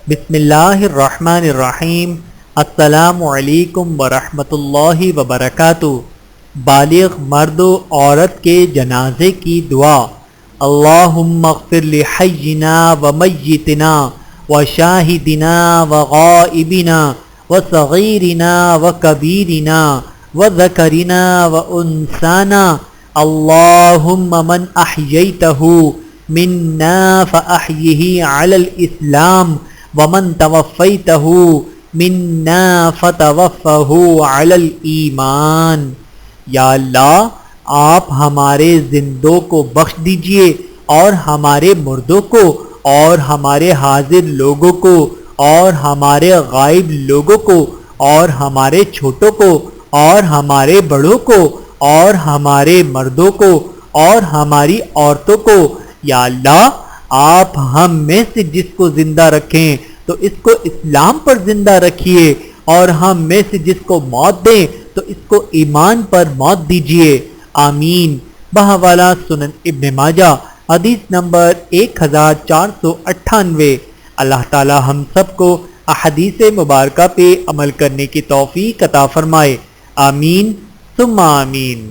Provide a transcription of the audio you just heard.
بسم اللہ الرحمن الرحیم۔ السلام علیکم ورحمۃ اللہ وبرکاتہ۔ بالغ مرد و عورت کے جنازے کی دعا۔ اللہم اغفر لحینا ومیتنا وشاہدنا وغائبنا وصغیرنا وکبیرنا وذکرنا وانثانا۔ اللہم من احییتہ منا فاحیہ علی الاسلام ومن توفیتہ منا فتوفہ علی الایمان۔ یا اللہ، آپ ہمارے زندوں کو بخش دیجئے اور ہمارے مردوں کو اور ہمارے حاضر لوگوں کو اور ہمارے غائب لوگوں کو اور ہمارے چھوٹوں کو اور ہمارے بڑوں کو اور ہمارے مردوں کو اور ہماری عورتوں کو۔ یا اللہ، آپ ہم میں سے جس کو زندہ رکھیں تو اس کو اسلام پر زندہ رکھیے، اور ہم میں سے جس کو موت دیں تو اس کو ایمان پر موت دیجیے، آمین۔ بحوالہ سنن ابن ماجہ، حدیث نمبر 1498۔ اللہ تعالی ہم سب کو احادیث مبارکہ پہ عمل کرنے کی توفیق عطا فرمائے، آمین ثم آمین۔